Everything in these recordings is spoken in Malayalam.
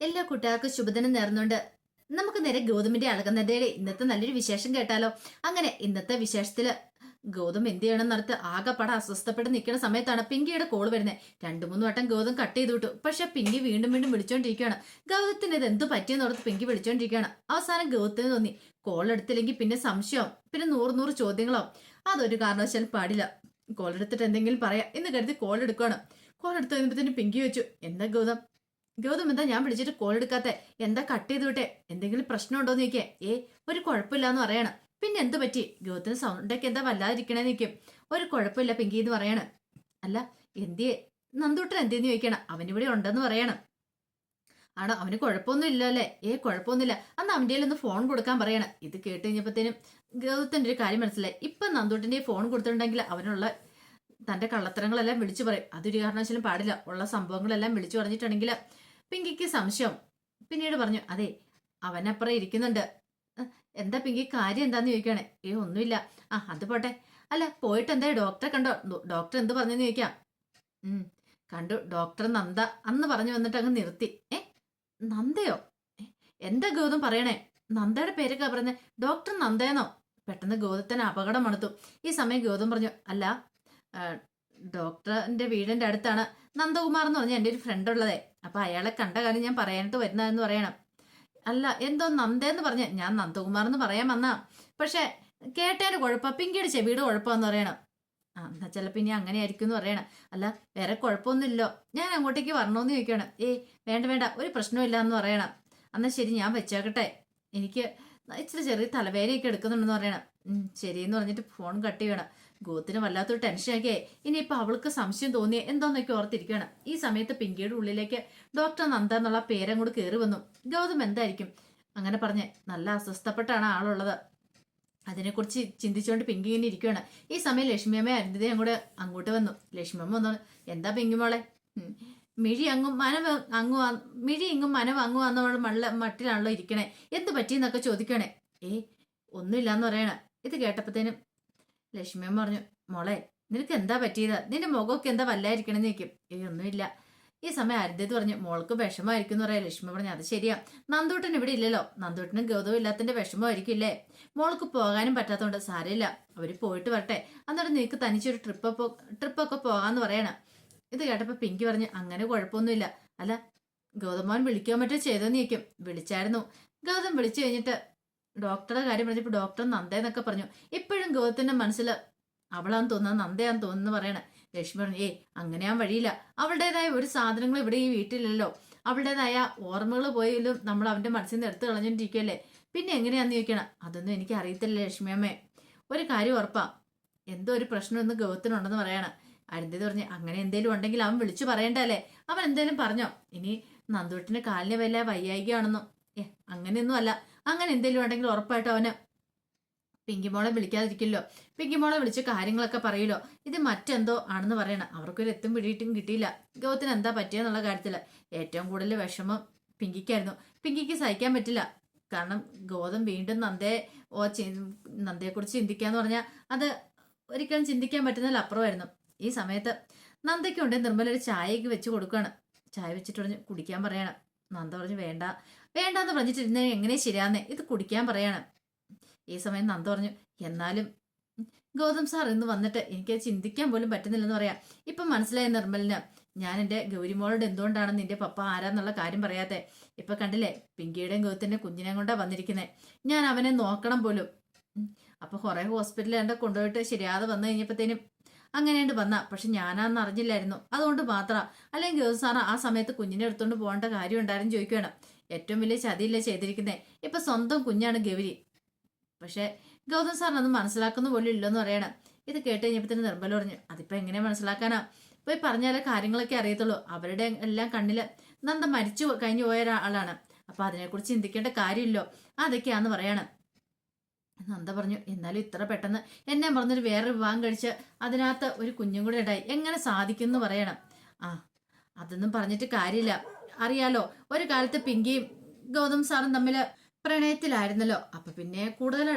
എല്ലാ കൂട്ടുകാർക്കും ശുഭദിനം നേർന്നുകൊണ്ട് നമുക്ക് നേരെ ഗൗതമിന്റെ അളകനന്ദയുടെ ഇന്നത്തെ നല്ലൊരു വിശേഷം കേട്ടാലോ. അങ്ങനെ ഇന്നത്തെ വിശേഷത്തില് ഗൗതം എന്ത് ചെയ്യണം നടത്ത് ആകെപ്പാടെ അസ്വസ്ഥപ്പെട്ട് നിൽക്കുന്ന സമയത്താണ് പിങ്കിയുടെ കോള് വരുന്നത്. രണ്ടു മൂന്ന് വട്ടം ഗൗതം കട്ട് ചെയ്ത് വിട്ടു. പക്ഷെ പിങ്കി വീണ്ടും വീണ്ടും വിളിച്ചോണ്ടിരിക്കുകയാണ്. ഗൗതത്തിന് ഇത് എന്ത് പറ്റിയെന്നോർത്ത് പിങ്കി വിളിച്ചോണ്ടിരിക്കുകയാണ്. അവസാനം ഗൗതത്തിന് തോന്നി കോൾ എടുത്തില്ലെങ്കിൽ പിന്നെ സംശയം, പിന്നെ നൂറ് നൂറ് ചോദ്യങ്ങളോ. അതൊരു കാരണവശാലും പാടില്ല. കോൾ എടുത്തിട്ട് എന്തെങ്കിലും പറയാം എന്ന് കരുതി കോൾ എടുക്കുകയാണ്. കോൾ എടുത്ത് കഴിയുമ്പോഴത്തേനും പിങ്കി വെച്ചു, എന്താ ഗൗതം ഗൗതം എന്താ ഞാൻ വിളിച്ചിട്ട് കോൾ എടുക്കാത്ത, എന്താ കട്ട് ചെയ്ത് വിട്ടെ, എന്തെങ്കിലും പ്രശ്നമുണ്ടോന്ന് ചോദിക്കേ. ഒരു കുഴപ്പമില്ലാന്ന് പറയണം. പിന്നെ എന്ത് പറ്റി ഗൗതത്തിന് സൗണ്ടൊക്കെ എന്താ വല്ലാതിരിക്കണേന്ന് ചോദിക്കും. ഒരു കുഴപ്പമില്ല പിങ്കി എന്ന് പറയാണ്. അല്ല എന്തിയെ നന്ദൂട്ടൻ എന്തേന്ന് ചോദിക്കണം. അവനിവിടെ ഉണ്ടെന്ന് പറയണം. ആണോ, അവന് കുഴപ്പമൊന്നും ഇല്ല അല്ലേ? കുഴപ്പമൊന്നുമില്ല, അന്ന് അവൻ്റെ ഒന്ന് ഫോൺ കൊടുക്കാൻ പറയണം. ഇത് കേട്ട് കഴിഞ്ഞപ്പോഴത്തേനും ഗൗതത്തിന്റെ ഒരു കാര്യം മനസ്സിലായി. ഇപ്പൊ നന്ദൂട്ടിന്റെ ഫോൺ കൊടുത്തിട്ടുണ്ടെങ്കിൽ അവനുള്ള തന്റെ കള്ളത്തരങ്ങളെല്ലാം വിളിച്ചു പറയും. അതൊരു കാരണവശാലും പാടില്ല. ഉള്ള സംഭവങ്ങളെല്ലാം വിളിച്ചു പറഞ്ഞിട്ടുണ്ടെങ്കിൽ പിങ്കിക്ക് സംശയം. പിന്നീട് പറഞ്ഞു, അതെ അവനപ്പുറം ഇരിക്കുന്നുണ്ട്. എന്താ പിങ്കി കാര്യം എന്താന്ന് ചോദിക്കുകയാണെ. ഒന്നുമില്ല. അത് പോട്ടെ. അല്ല പോയിട്ട് എന്താ ഡോക്ടറെ കണ്ടോ? ഡോക്ടർ എന്ത് പറഞ്ഞെന്ന് ചോദിക്കാം. കണ്ടു, ഡോക്ടർ നന്ദ അന്ന് പറഞ്ഞു വന്നിട്ട് അങ്ങ് നിർത്തി. നന്ദയോ? എന്താ ഗൗതം പറയണേ? നന്ദയുടെ പേരൊക്കെ പറഞ്ഞേ? ഡോക്ടർ നന്ദയെന്നോ? പെട്ടെന്ന് ഗൗതത്തിന് അപകടം മണത്തു. ഈ സമയം ഗൗതം പറഞ്ഞു, അല്ല ഡോക്ടറിന്റെ വീടിന്റെ അടുത്താണ് നന്ദകുമാർ എന്ന് പറഞ്ഞ എൻ്റെ ഒരു ഫ്രണ്ട് ഉള്ളതേ. അപ്പൊ അയാളെ കണ്ട കാര്യം ഞാൻ പറയാനായിട്ട് വരുന്നതെന്ന് പറയണം. അല്ല എന്തോ നന്ദേന്ന് പറഞ്ഞ, ഞാൻ നന്ദകുമാർ എന്ന് പറയാൻ വന്നാ. പക്ഷെ കേട്ടേന്റെ കുഴപ്പം, പിങ്കിയുടെ ചെവിയുടെ കുഴപ്പമെന്ന് പറയണം. എന്നാ ചിലപ്പോ ഇനി അങ്ങനെ ആയിരിക്കും എന്ന് പറയണം. അല്ല വേറെ കുഴപ്പമൊന്നുമില്ലോ, ഞാൻ അങ്ങോട്ടേക്ക് വരണോന്ന് ചോദിക്കണം. വേണ്ട വേണ്ട, ഒരു പ്രശ്നമില്ല എന്ന് പറയണം. എന്നാ ശരി ഞാൻ വെച്ചേക്കട്ടെ, എനിക്ക് ഇച്ചിരി ചെറിയ തലവേദനയൊക്കെ എടുക്കുന്നുണ്ടെന്ന് പറയണം. ശരിയെന്ന് പറഞ്ഞിട്ട് ഫോൺ കട്ട് ചെയ്യണം. ഗോത്തിന് വല്ലാത്തൊരു ടെൻഷനൊക്കെ. ഇനിയിപ്പോൾ അവൾക്ക് സംശയം തോന്നിയ എന്തോന്നൊക്കെ ഓർത്തിരിക്കുകയാണ്. ഈ സമയത്ത് പിങ്കിയുടെ ഉള്ളിലേക്ക് ഡോക്ടർ നന്ദ എന്നുള്ള പേരങ്ങോട്ട് കയറി വന്നു. ഗൗതം എന്തായിരിക്കും അങ്ങനെ പറഞ്ഞ് നല്ല അസ്വസ്ഥപ്പെട്ടാണ് ആളുള്ളത്. അതിനെക്കുറിച്ച് ചിന്തിച്ചുകൊണ്ട് പിങ്കി ഇങ്ങനെ ഇരിക്കുകയാണ്. ഈ സമയം ലക്ഷ്മിയമ്മ അരുന്ധതി അങ്ങോട്ട് വന്നു. ലക്ഷ്മിയമ്മ വന്നു, എന്താ പിങ്കിമോളെ മിഴി അങ്ങും മനവ് അങ്ങുവാ, മിഴി ഇങ്ങും മനവ് അങ്ങുവാന്ന മട്ടിലാണല്ലോ ഇരിക്കണേ, എന്ത് പറ്റിയെന്നൊക്കെ ചോദിക്കണേ. ഒന്നുമില്ലാന്ന് പറയണേ. ഇത് കേട്ടപ്പോഴത്തേനും ലക്ഷ്മിയമ്മ പറഞ്ഞു, മോളെ നിനക്ക് എന്താ പറ്റിയത്, നിന്റെ മുഖമൊക്കെ എന്താ വല്ലായിരിക്കണെന്ന് ചോദിക്കും. ഒന്നുമില്ല. ഈ സമയം അരുന്ധതി പറഞ്ഞു, മോൾക്ക് വിഷമമായിരിക്കും എന്ന് പറയാം. ലക്ഷ്മി പറഞ്ഞു, അത് ശരിയാ, നന്ദൂട്ടൻ ഇവിടെ ഇല്ലല്ലോ, നന്ദൂട്ടനും ഗൗതവും ഇല്ലാത്തതിന്റെ വിഷമമായിരിക്കില്ലേ. മോൾക്ക് പോകാനും പറ്റാത്തതുകൊണ്ട് സാരമില്ല, അവര് പോയിട്ട് വരട്ടെ, എന്നിട്ട് നിനക്ക് തനിച്ചൊരു ട്രിപ്പൊക്കെ പോകാന്ന് പറയണം. ഇത് കേട്ടപ്പോ പിങ്കി പറഞ്ഞു, അങ്ങനെ കുഴപ്പമൊന്നുമില്ല. അല്ല ഗൗതമോൻ വിളിക്കാൻ പറ്റോ ചെയ്തെന്ന് ചോദിക്കും. വിളിച്ചായിരുന്നു. ഗൗതം വിളിച്ചു കഴിഞ്ഞിട്ട് ഡോക്ടറുടെ കാര്യം പറഞ്ഞപ്പോ ഡോക്ടർ നന്ദയെന്നൊക്കെ പറഞ്ഞു. ഇപ്പോഴും ഗൗതത്തിന്റെ മനസ്സിൽ അവളാന്ന് തോന്നുന്നത് നന്ദയാന്ന് തോന്നുന്നു പറയണേ. ലക്ഷ്മി പറഞ്ഞു, അങ്ങനെയാൻ വഴിയില്ല, അവളുടേതായ ഒരു സാധനങ്ങൾ ഇവിടെ ഈ വീട്ടിലല്ലോ, അവളുടേതായ ഓർമ്മകൾ പോയാലും നമ്മൾ അവന്റെ മനസ്സിൽ നിന്ന് എടുത്തു കളഞ്ഞോണ്ടിരിക്കുകയല്ലേ, പിന്നെ എങ്ങനെയാന്ന് ചോദിക്കണം. അതൊന്നും എനിക്ക് അറിയത്തില്ല ലക്ഷ്മിയമ്മേ, ഒരു കാര്യം ഉറപ്പാ, എന്തോ ഒരു പ്രശ്നം ഇന്ന് ഗൗതത്തിനുണ്ടെന്ന് പറയണം. അരുന്ധതി പറഞ്ഞു, അങ്ങനെ എന്തേലും ഉണ്ടെങ്കിൽ അവൻ വിളിച്ചു പറയണ്ടല്ലേ, അവൻ എന്തേലും പറഞ്ഞോ, ഇനി നന്ദൂട്ടിന് കാലിന് വല്ല വയ്യായികയാണെന്നോ. അങ്ങനെയൊന്നും അല്ല, അങ്ങനെ എന്തെങ്കിലും ഉണ്ടെങ്കിൽ ഉറപ്പായിട്ടും അവന് പിങ്കിമോളെ വിളിക്കാതിരിക്കില്ലോ, പിങ്കിമോളെ വിളിച്ച് കാര്യങ്ങളൊക്കെ പറയൂലോ. ഇത് മറ്റെന്തോ ആണെന്ന് പറയണം. അവർക്കൊരു എത്തും പിടിയിട്ടും കിട്ടിയില്ല ഗൗതത്തിന് എന്താ പറ്റിയെന്നുള്ള കാര്യത്തിൽ. ഏറ്റവും കൂടുതൽ വിഷമം പിങ്കിക്കായിരുന്നു. പിങ്കിക്ക് സഹിക്കാൻ പറ്റില്ല. കാരണം ഗൗതം വീണ്ടും നന്ദയെക്കുറിച്ച് ചിന്തിക്കാന്ന് പറഞ്ഞാൽ അത് ഒരിക്കലും ചിന്തിക്കാൻ പറ്റുന്നതിൽ അപ്പുറമായിരുന്നു. ഈ സമയത്ത് നന്ദയ്ക്കുണ്ട് നിർമ്മല ഒരു ചായയൊക്കെ വെച്ച് കൊടുക്കുകയാണ്. ചായ വെച്ചിട്ട് പറഞ്ഞ് കുടിക്കാൻ പറയണം. നന്ദ പറഞ്ഞു, വേണ്ടാന്ന് പറഞ്ഞിട്ടിരുന്ന എങ്ങനെ ശരിയാന്നേ, ഇത് കുടിക്കാൻ പറയാണ്. ഈ സമയം നന്ദ പറഞ്ഞു, എന്നാലും ഗൗതം സാർ ഇന്ന് വന്നിട്ട് എനിക്ക് ചിന്തിക്കാൻ പോലും പറ്റുന്നില്ലെന്ന് പറയാം. ഇപ്പൊ മനസ്സിലായ നിർമ്മലിന്, ഞാൻ എൻ്റെ ഗൗരിമോളോട് എന്തുകൊണ്ടാണ് നിന്റെ പപ്പ ആരാന്നുള്ള കാര്യം പറയാത്തെ. ഇപ്പൊ കണ്ടില്ലേ, പിങ്കിയുടെയും ഗൗതത്തിന്റെ കുഞ്ഞിനെ കൊണ്ടാ വന്നിരിക്കുന്നത്. ഞാൻ അവനെ നോക്കണം പോലും. അപ്പൊ കുറെ ഹോസ്പിറ്റലിൽ കൊണ്ടുപോയിട്ട് ശരിയാതെ വന്നു കഴിഞ്ഞപ്പോഴത്തേനും അങ്ങനെയുണ്ട് വന്ന, പക്ഷെ ഞാനാന്ന് അറിഞ്ഞില്ലായിരുന്നു, അതുകൊണ്ട് മാത്ര. അല്ലെങ്കിൽ ഗൗതം സാറ് ആ സമയത്ത് കുഞ്ഞിനെ എടുത്തോണ്ട് പോകേണ്ട കാര്യം ഉണ്ടായിരുന്നു ചോദിക്കുകയാണ്. ഏറ്റവും വലിയ ചതിയില്ലേ ചെയ്തിരിക്കുന്നേ. ഇപ്പൊ സ്വന്തം കുഞ്ഞാണ് ഗൗരി, പക്ഷെ ഗൗതം സാറിനൊന്നും മനസ്സിലാക്കുന്ന പോലും ഇല്ലെന്ന് പറയണം. ഇത് കേട്ട് കഴിഞ്ഞപ്പോ നിർമ്മല പറഞ്ഞു, അതിപ്പോ എങ്ങനെ മനസ്സിലാക്കാനാ, പോയി പറഞ്ഞാലേ കാര്യങ്ങളൊക്കെ അറിയത്തുള്ളൂ. അവരുടെ എല്ലാം കണ്ണില് നന്ദ മരിച്ചു കഴിഞ്ഞു പോയ ഒരാളാണ്, അപ്പൊ അതിനെക്കുറിച്ച് ചിന്തിക്കേണ്ട കാര്യമില്ലോ, അതൊക്കെയാന്ന് പറയണം. നന്ദ പറഞ്ഞു, എന്നാലും ഇത്ര പെട്ടെന്ന് എന്നെ പറഞ്ഞൊരു വേറെ വിവാഹം കഴിച്ച് അതിനകത്ത് ഒരു കുഞ്ഞും കൂടെ ഉണ്ടായി, എങ്ങനെ സാധിക്കും എന്ന് പറയണം. അതൊന്നും പറഞ്ഞിട്ട് കാര്യമില്ല, അറിയാലോ ഒരു കാലത്ത് പിങ്കിയും ഗൗതം സാറും തമ്മിൽ പ്രണയത്തിലായിരുന്നല്ലോ. അപ്പൊ പിന്നെ കൂടുതൽ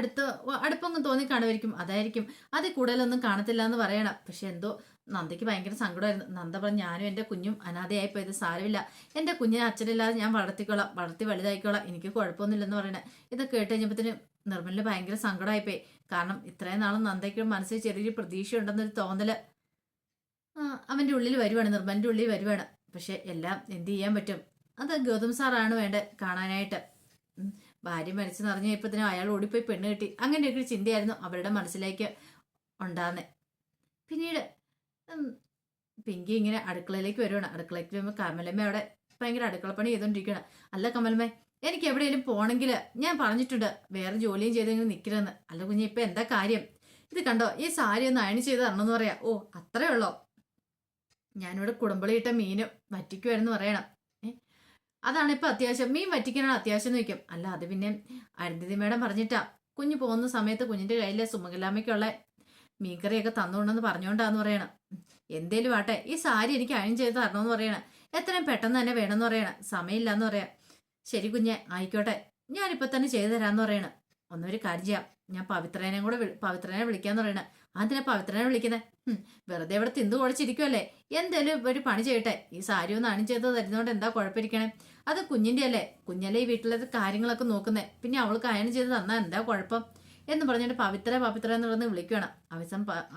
അടുപ്പങ്ങ് തോന്നി കാണുമായിരിക്കും, അതായിരിക്കും. അതിൽ കൂടുതലൊന്നും കാണത്തില്ല എന്ന് പറയണം. പക്ഷെ എന്തോ നന്ദയ്ക്ക് ഭയങ്കര സങ്കടമായിരുന്നു. നന്ദ പറഞ്ഞു, ഞാനും എൻ്റെ കുഞ്ഞും അനാഥയായി പോയത് സാരമില്ല, എൻ്റെ കുഞ്ഞിനെ അച്ഛനില്ലാതെ ഞാൻ വളർത്തിക്കോളാം, വളർത്തി വലുതായിക്കോളാം, എനിക്ക് കുഴപ്പമൊന്നുമില്ലെന്ന് പറയണേ. ഇതൊക്കെ കേട്ട് കഴിഞ്ഞപ്പത്തിന് നിർമ്മലിന് ഭയങ്കര സങ്കടമായിപ്പോയി. കാരണം ഇത്രയും നാളും നന്ദയ്ക്ക് മനസ്സിൽ ചെറിയൊരു പ്രതീക്ഷ ഉണ്ടെന്നൊരു തോന്നല് അവൻ്റെ ഉള്ളിൽ വരുവാണ്, നിർമ്മലിൻ്റെ ഉള്ളിൽ വരുവാണ്. പക്ഷെ എല്ലാം എന്ത് ചെയ്യാൻ പറ്റും? അത് ഗൗതം സാറാണ് വേണ്ടത് കാണാനായിട്ട്. ഭാര്യ മരിച്ചെന്ന് അറിഞ്ഞപ്പോഴത്തേനും അയാൾ ഓടിപ്പോയി പെണ്ണ് കെട്ടി, അങ്ങനെയൊക്കെ ഒരു ചിന്തയായിരുന്നു അവരുടെ മനസ്സിലേക്ക് ഉണ്ടാകുന്നത്. പിന്നീട് പിങ്കി ഇങ്ങനെ അടുക്കളയിലേക്ക് വരുവാണ്. അടുക്കളയ്ക്ക് വരുമ്പോൾ കമലമ്മ അവിടെ ഭയങ്കര അടുക്കളപ്പണി ചെയ്തോണ്ടിരിക്കുകയാണ്. അല്ല കമലമ്മേ, എനിക്ക് എവിടെയെങ്കിലും പോണെങ്കിൽ ഞാൻ പറഞ്ഞിട്ടുണ്ട് വേറെ ജോലിയും ചെയ്തെങ്കിലും നിൽക്കരുതെന്ന്. അല്ല കുഞ്ഞെ, ഇപ്പം എന്താ കാര്യം? ഇത് കണ്ടോ, ഈ സാരി ഒന്ന് അയൺ ചെയ്ത് തരണമെന്ന് പറയാം. ഓ, അത്രേ ഉള്ളോ? ഞാനിവിടെ കുടമ്പളിയിട്ട മീന് വറ്റിക്കുമായിരുന്നു പറയണം. അതാണ് ഇപ്പം അത്യാവശ്യം, മീൻ വറ്റിക്കാനാണ് അത്യാവശ്യം എന്ന് വയ്ക്കും. അല്ല, അത് പിന്നെ അരുന്ധതി മേഡം പറഞ്ഞിട്ടാ കുഞ്ഞ് പോകുന്ന സമയത്ത് കുഞ്ഞിൻ്റെ കയ്യിലെ സുമകലാമ്മയ്ക്കുള്ള മീൻകറിയൊക്കെ തന്നുകൊണ്ടെന്ന് പറഞ്ഞുകൊണ്ടാന്ന് പറയണം. എന്തേലും ആട്ടെ, ഈ സാരി എനിക്ക് അയൺ ചെയ്ത് തരണമെന്ന് പറയണം. എത്രയും പെട്ടെന്ന് തന്നെ വേണമെന്ന് പറയണം, സമയമില്ലാന്ന് പറയാം. ശരി കുഞ്ഞെ, ആയിക്കോട്ടെ, ഞാനിപ്പോൾ തന്നെ ചെയ്തു തരാമെന്ന് പറയണം. ഒന്നൊരു കാര്യം ചെയ്യാം, ഞാൻ പവിത്രനെ വിളിക്കാന്ന് പറയണ. അതിനെ പവിത്രനെ വിളിക്കുന്നത്? വെറുതെ ഇവിടെ തിന്നു കുഴച്ചിരിക്കുമല്ലേ, എന്തേലും ഒരു പണി ചെയ്യട്ടെ. ഈ സാരി ഒന്ന് അണി ചെയ്ത് തരുന്നതുകൊണ്ട് എന്താ കുഴപ്പമിരിക്കണേ? അത് കുഞ്ഞിൻ്റെ അല്ലേ, കുഞ്ഞല്ലേ ഈ വീട്ടിലെ കാര്യങ്ങളൊക്കെ നോക്കുന്നേ, പിന്നെ അവൾക്ക് അയൺ ചെയ്ത് തന്നാൽ എന്താ കുഴപ്പം എന്ന് പറഞ്ഞിട്ട് പവിത്ര എന്ന് പറഞ്ഞ് വിളിക്കണം.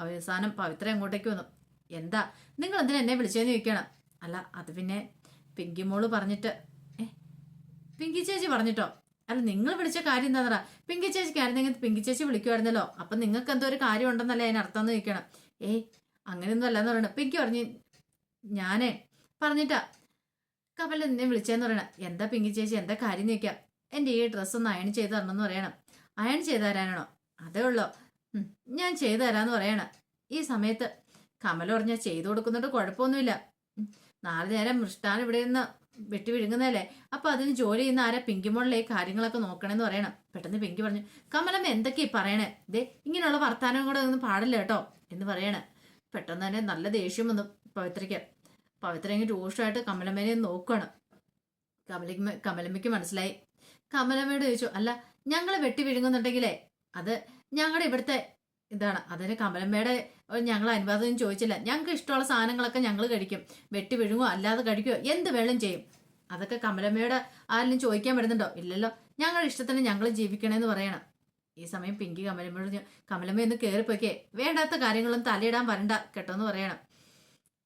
അവസാനം പവിത്ര അങ്ങോട്ടേക്ക് വന്നു. എന്താ നിങ്ങൾ എന്തിനാ എന്നെ വിളിച്ചതെന്ന് ചോദിക്കണം. അല്ല, അത് പിന്നെ പിങ്കി മോള് പറഞ്ഞിട്ട്. പിങ്കി ചേച്ചി പറഞ്ഞിട്ടോ? അല്ല, നിങ്ങൾ വിളിച്ച കാര്യം എന്താണെന്നാ? പിങ്കി ചേച്ചിക്കായിരുന്നെങ്കിൽ പിങ്കി ചേച്ചി വിളിക്കുമായിരുന്നല്ലോ, അപ്പം നിങ്ങൾക്ക് എന്തോ ഒരു കാര്യം ഉണ്ടെന്നല്ലേ അതിനർത്ഥം എന്ന് ചോദിക്കണം. അങ്ങനെയൊന്നും അല്ലെന്ന് പറയണം. പിങ്കി പറഞ്ഞു, ഞാനേ പറഞ്ഞിട്ടാ കമല നിന്നെ വിളിച്ചതെന്ന് പറയണം. എന്താ പിങ്കി ചേച്ചി, എന്താ കാര്യം ചോദിക്കാം. എൻ്റെ ഈ ഡ്രസ്സ് ഒന്ന് അയൺ ചെയ്ത് തരണമെന്ന് പറയണം. അയൺ ചെയ്ത് തരാനാണോ? അതേ ഉള്ളോ? ഞാൻ ചെയ്തു തരാമെന്ന് പറയണം. ഈ സമയത്ത് കമല പറഞ്ഞാൽ ചെയ്തു കൊടുക്കുന്നുണ്ട്, കുഴപ്പമൊന്നുമില്ല. 4 നേരം മൃഷ്ടാൻ ഇവിടെ നിന്ന് വെട്ടി വിഴുങ്ങുന്നതല്ലേ, അപ്പൊ അതിന് ജോലി ചെയ്യുന്ന ആരാ? പിങ്കിമോളിലെ ഈ കാര്യങ്ങളൊക്കെ നോക്കണമെന്ന് പറയണം. പെട്ടെന്ന് പിങ്കി പറഞ്ഞു, കമലമ്മ എന്തൊക്കെയാ പറയണേ? ഇങ്ങനെയുള്ള വർത്താനം കൂടെ ഒന്നും പാടില്ല കേട്ടോ എന്ന് പറയണേ. പെട്ടെന്ന് തന്നെ നല്ല ദേഷ്യം വന്നു പവിത്രയ്ക്ക്. പവിത്ര ഇങ്ങനെ രൂക്ഷമായിട്ട് കമലമ്മേനെ നോക്കുകയാണ്. കമലമ്മയ്ക്ക് മനസ്സിലായി. കമലമ്മയോട് ചോദിച്ചു, അല്ല, ഞങ്ങളെ വെട്ടി വിഴുങ്ങുന്നുണ്ടെങ്കിലേ അത് ഞങ്ങളുടെ ഇവിടുത്തെ ഇതാണ്. അതിന് കമലമ്മയുടെ ഞങ്ങൾ അനുവാദം ചോദിച്ചില്ല. ഞങ്ങൾക്ക് ഇഷ്ടമുള്ള സാധനങ്ങളൊക്കെ ഞങ്ങൾ കഴിക്കും. വെട്ടി വിഴുങ്ങോ അല്ലാതെ കഴിക്കുമോ എന്ത് വേണം ചെയ്യും. അതൊക്കെ കമലമ്മയുടെ ആരെങ്കിലും ചോദിക്കാൻ പറ്റുന്നുണ്ടോ? ഇല്ലല്ലോ. ഞങ്ങളുടെ ഇഷ്ടത്തിന് ഞങ്ങൾ ജീവിക്കണമെന്ന് പറയണം. ഈ സമയം പിങ്കി കമലമ്മയോട്, കമലമ്മ ഒന്ന് കയറിപ്പോയിക്കേ, വേണ്ടാത്ത കാര്യങ്ങളൊന്നും തലയിടാൻ വരണ്ട കേട്ടോ എന്ന് പറയണം.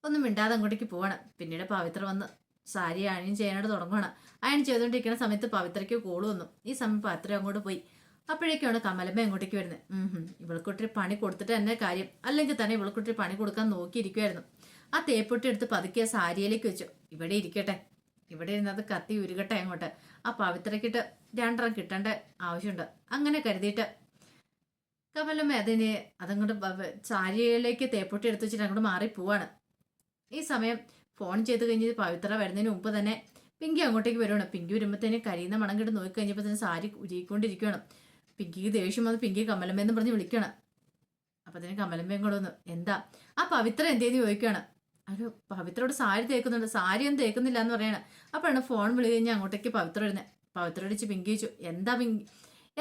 ഒന്നും മിണ്ടാതെ അങ്ങോട്ടേക്ക് പോവാണ്. പിന്നീട് പവിത്ര വന്ന് സാരി അയൺ ചെയ്യാനായിട്ട് തുടങ്ങുകയാണ്. അയൺ ചെയ്തുകൊണ്ടിരിക്കുന്ന സമയത്ത് പവിത്രയ്ക്ക് കോള് വന്നു. ഈ സമയം പവിത്ര അങ്ങോട്ട് പോയി. അപ്പോഴേക്കാണ് കമലമ്മ അങ്ങോട്ടേക്ക് വരുന്നത്. ഇവൾക്കൊട്ടിരി പണി കൊടുത്തിട്ട് തന്നെ കാര്യം, അല്ലെങ്കിൽ തന്നെ ഇവൾക്കൊട്ടിരി പണി കൊടുക്കാൻ നോക്കിയിരിക്കുമായിരുന്നു. ആ തേപ്പൊട്ടി എടുത്ത് പതുക്കിയ സാരിയിലേക്ക് വെച്ചു. ഇവിടെ ഇരിക്കട്ടെ, ഇവിടെ ഇരുന്നത് കത്തി ഉരുകട്ടെ അങ്ങോട്ട്. ആ പവിത്രക്കിട്ട് 2 കിട്ടേണ്ട ആവശ്യമുണ്ട്. അങ്ങനെ കരുതിയിട്ട് കമലമ്മ അതങ്ങോട്ട് സാരിയിലേക്ക് തേപ്പൊട്ടി എടുത്ത് വെച്ചിട്ട് അങ്ങോട്ട് മാറി പോവാണ്. ഈ സമയം ഫോൺ ചെയ്ത് കഴിഞ്ഞ് പവിത്ര വരുന്നതിന് മുമ്പ് തന്നെ പിങ്കി അങ്ങോട്ടേക്ക് വരുവാണ്. പിങ്കി വരുമ്പോഴത്തേനും കരിയുന്ന മണം കിട്ട് നോക്കി കഴിഞ്ഞപ്പോൾ തന്നെ സാരി ഉരുകിക്കൊണ്ടിരിക്കുകയാണ്. പിങ്കിക്ക് ദേഷ്യം വന്ന് പിങ്കി കമലമ്മയെന്ന് പറഞ്ഞ് വിളിക്കണം. അപ്പൊ തന്നെ കമലമ്മയും കൂടെ വന്നു. എന്താ ആ പവിത്ര എന്തേന്ന് ചോദിക്കുകയാണ്. അയ്യോ, പവിത്രയോട് സാരി തേക്കുന്നുണ്ട്, സാരി ഒന്നും തേക്കുന്നില്ല എന്ന് പറയണം. അപ്പോഴാണ് ഫോൺ വിളി കഴിഞ്ഞ് അങ്ങോട്ടേക്ക് പവിത്ര വരുന്നത്. പവിത്ര അടിച്ച് പിങ്കി ചോദിച്ചു,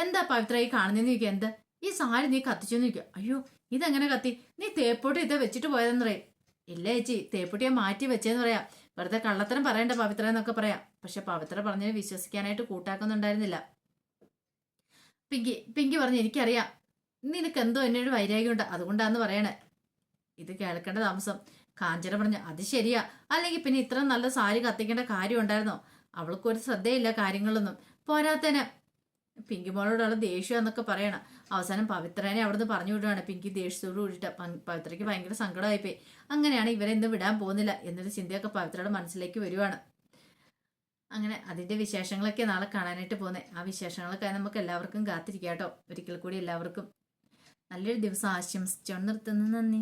എന്താ പവിത്ര ഈ കാണുന്നതെന്ന് ചോദിക്കുക. എന്താ ഈ സാരി നീ കത്തിച്ചെന്ന് ചോദിക്കുക. അയ്യോ, ഇതെങ്ങനെ കത്തി? നീ തേപ്പോട്ട് ഇത് വെച്ചിട്ട് പോയതെന്ന് പറയും. ഇല്ല ചേച്ചി, തേപ്പൊട്ടിയെ മാറ്റി വെച്ചേന്ന് പറയാം. വെറുതെ കള്ളത്തരം പറയണ്ട പവിത്ര എന്നൊക്കെ പറയാം. പക്ഷെ പവിത്ര പറഞ്ഞതിന് വിശ്വസിക്കാനായിട്ട് കൂട്ടാക്കുന്നുണ്ടായിരുന്നില്ല. പിങ്കി പറഞ്ഞു, എനിക്കറിയാം നിനക്ക് എന്തോ എന്നൊരു വൈരാഗ്യമുണ്ട്, അതുകൊണ്ടാന്ന് പറയണേ. ഇത് കേൾക്കേണ്ട താമസം. കാഞ്ചന പറഞ്ഞു, അത് ശരിയാ, അല്ലെങ്കിൽ പിന്നെ ഇത്ര നല്ല സാരി കത്തിക്കേണ്ട കാര്യം ഉണ്ടായിരുന്നോ? അവൾക്കൊരു ശ്രദ്ധയില്ല കാര്യങ്ങളൊന്നും. പോരാത്തന് പിങ്കി മോളോടുള്ള ദേഷ്യം എന്നൊക്കെ പറയണം. അവസാനം പവിത്രനെ അവിടുന്ന് പറഞ്ഞു വിടുകയാണ്. പിങ്കി ദേഷ്യത്തോട് കൂടിയിട്ട് പവിത്രയ്ക്ക് ഭയങ്കര സങ്കടമായിപ്പോയി. അങ്ങനെയാണ് ഇവരെ ഇന്ന് വിടാൻ പോകുന്നില്ല എന്നൊരു ചിന്തയൊക്കെ പവിത്രയുടെ മനസ്സിലേക്ക് വരുവാണ്. അങ്ങനെ അതിന്റെ വിശേഷങ്ങളൊക്കെ നാളെ കാണാനായിട്ട് പോകുന്നത്. ആ വിശേഷങ്ങളൊക്കെ നമുക്ക് എല്ലാവർക്കും കാത്തിരിക്കാം കേട്ടോ. ഒരിക്കൽ കൂടി എല്ലാവർക്കും നല്ലൊരു ദിവസം ആശംസിച്ചോണ്ട് നിർത്തുന്നു. നന്ദി.